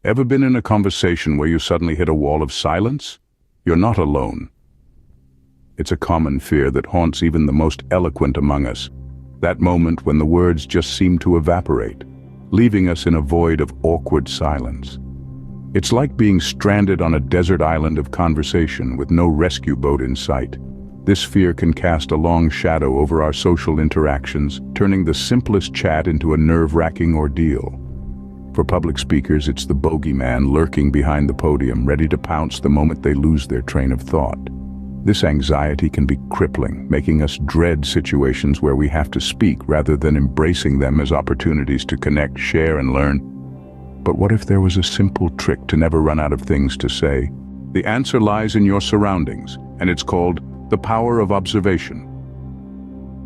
Ever been in a conversation where you suddenly hit a wall of silence? You're not alone. It's a common fear that haunts even the most eloquent among us. That moment when the words just seem to evaporate, leaving us in a void of awkward silence. It's like being stranded on a desert island of conversation with no rescue boat in sight. This fear can cast a long shadow over our social interactions, turning the simplest chat into a nerve-wracking ordeal. For public speakers, it's the bogeyman lurking behind the podium, ready to pounce the moment they lose their train of thought. This anxiety can be crippling, making us dread situations where we have to speak rather than embracing them as opportunities to connect, share, and learn. But what if there was a simple trick to never run out of things to say? The answer lies in your surroundings, and it's called the power of observation.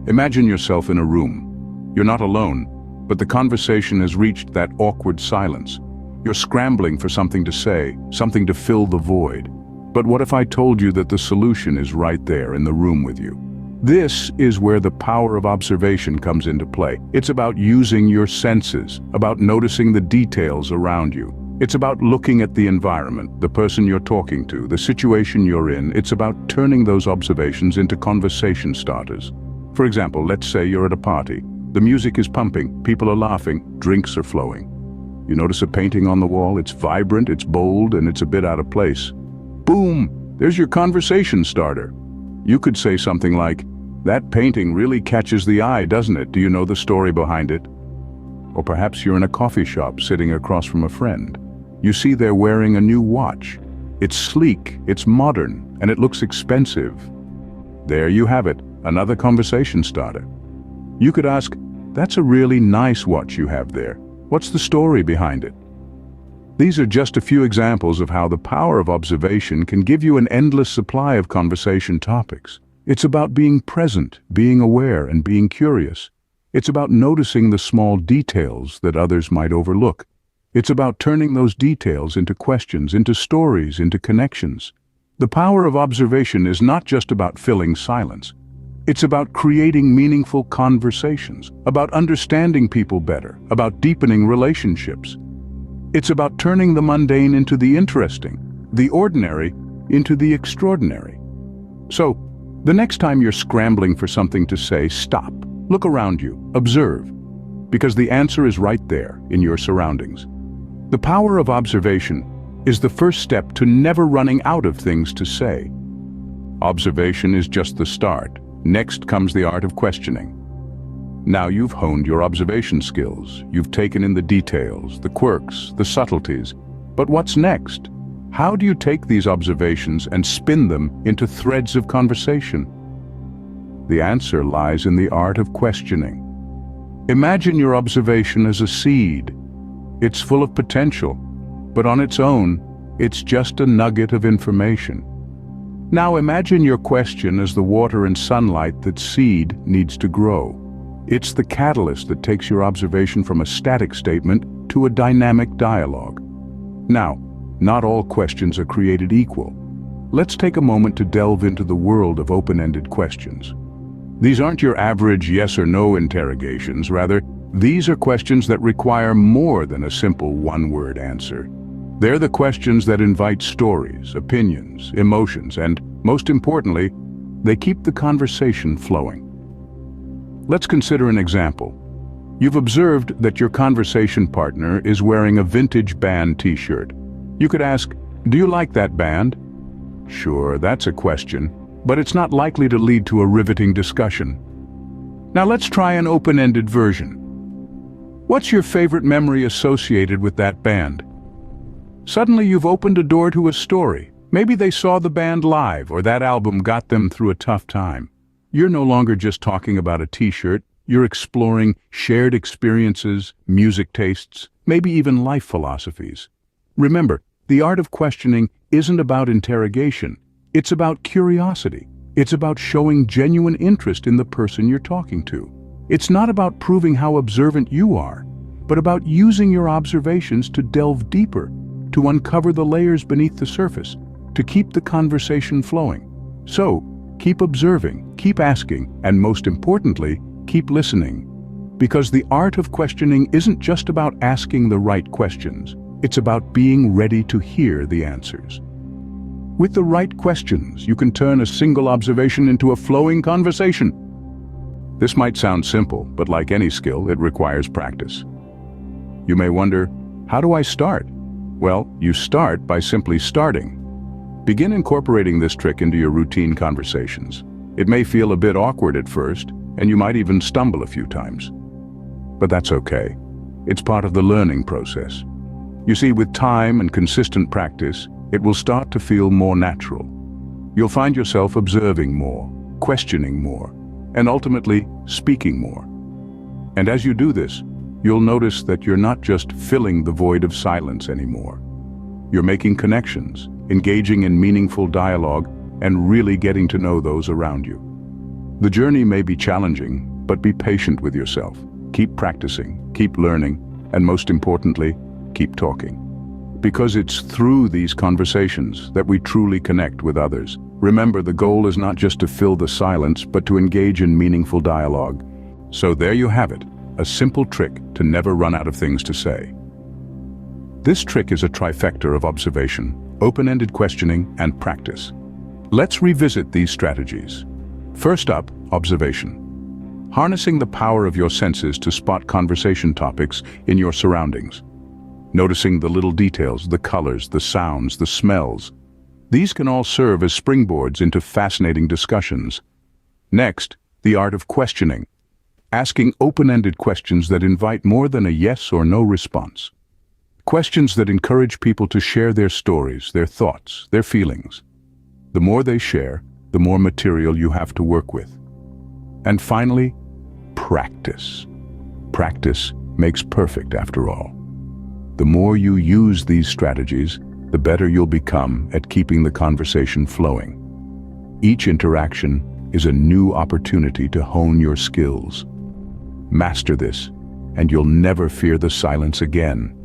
Imagine yourself in a room. You're not alone, but the conversation has reached that awkward silence. You're scrambling for something to say, something to fill the void. But what if I told you that the solution is right there in the room with you? This is where the power of observation comes into play. It's about using your senses, about noticing the details around you. It's about looking at the environment, the person you're talking to, the situation you're in. It's about turning those observations into conversation starters. For example, let's say you're at a party. The music is pumping, people are laughing, drinks are flowing. You notice a painting on the wall, it's vibrant, it's bold, and it's a bit out of place. Boom! There's your conversation starter. You could say something like, "That painting really catches the eye, doesn't it? Do you know the story behind it?" Or perhaps you're in a coffee shop sitting across from a friend. You see they're wearing a new watch. It's sleek, it's modern, and it looks expensive. There you have it, another conversation starter. You could ask, "That's a really nice watch you have there. What's the story behind it?" These are just a few examples of how the power of observation can give you an endless supply of conversation topics. It's about being present, being aware, and being curious. It's about noticing the small details that others might overlook. It's about turning those details into questions, into stories, into connections. The power of observation is not just about filling silence. It's about creating meaningful conversations, about understanding people better, about deepening relationships. It's about turning the mundane into the interesting, the ordinary into the extraordinary. So, the next time you're scrambling for something to say, stop, look around you, observe, because the answer is right there in your surroundings. The power of observation is the first step to never running out of things to say. Observation is just the start. Next comes the art of questioning. Now you've honed your observation skills. You've taken in the details, the quirks, the subtleties. But what's next? How do you take these observations and spin them into threads of conversation? The answer lies in the art of questioning. Imagine your observation as a seed. It's full of potential, but on its own, it's just a nugget of information. Now imagine your question as the water and sunlight that seed needs to grow. It's the catalyst that takes your observation from a static statement to a dynamic dialogue. Now, not all questions are created equal. Let's take a moment to delve into the world of open-ended questions. These aren't your average yes or no interrogations. Rather, these are questions that require more than a simple one-word answer. They're the questions that invite stories, opinions, emotions, and, most importantly, they keep the conversation flowing. Let's consider an example. You've observed that your conversation partner is wearing a vintage band t-shirt. You could ask, "Do you like that band?" Sure, that's a question, but it's not likely to lead to a riveting discussion. Now let's try an open-ended version. What's your favorite memory associated with that band? Suddenly you've opened a door to a story. Maybe they saw the band live, or that album got them through a tough time. You're no longer just talking about a t-shirt. You're exploring shared experiences, music tastes, maybe even life philosophies. Remember, the art of questioning isn't about interrogation. It's about curiosity. It's about showing genuine interest in the person you're talking to. It's not about proving how observant you are, but about using your observations to delve deeper, to uncover the layers beneath the surface, to keep the conversation flowing. So, keep observing, keep asking, and most importantly, keep listening. Because the art of questioning isn't just about asking the right questions. It's about being ready to hear the answers. With the right questions, you can turn a single observation into a flowing conversation. This might sound simple, but like any skill, it requires practice. You may wonder, how do I start? Well, you start by simply starting. Begin incorporating this trick into your routine conversations. It may feel a bit awkward at first, and you might even stumble a few times. But that's okay. It's part of the learning process. You see, with time and consistent practice, it will start to feel more natural. You'll find yourself observing more, questioning more, and ultimately speaking more. And as you do this, you'll notice that you're not just filling the void of silence anymore. You're making connections, engaging in meaningful dialogue, and really getting to know those around you. The journey may be challenging, but be patient with yourself. Keep practicing, keep learning, and most importantly, keep talking. Because it's through these conversations that we truly connect with others. Remember, the goal is not just to fill the silence, but to engage in meaningful dialogue. So there you have it, a simple trick to never run out of things to say. This trick is a trifecta of observation, open-ended questioning, and practice. Let's revisit these strategies. First up, observation. Harnessing the power of your senses to spot conversation topics in your surroundings. Noticing the little details, the colors, the sounds, the smells. These can all serve as springboards into fascinating discussions. Next, the art of questioning. Asking open-ended questions that invite more than a yes or no response. Questions that encourage people to share their stories, their thoughts, their feelings. The more they share, the more material you have to work with. And finally, practice. Practice makes perfect after all. The more you use these strategies, the better you'll become at keeping the conversation flowing. Each interaction is a new opportunity to hone your skills. Master this, and you'll never fear the silence again.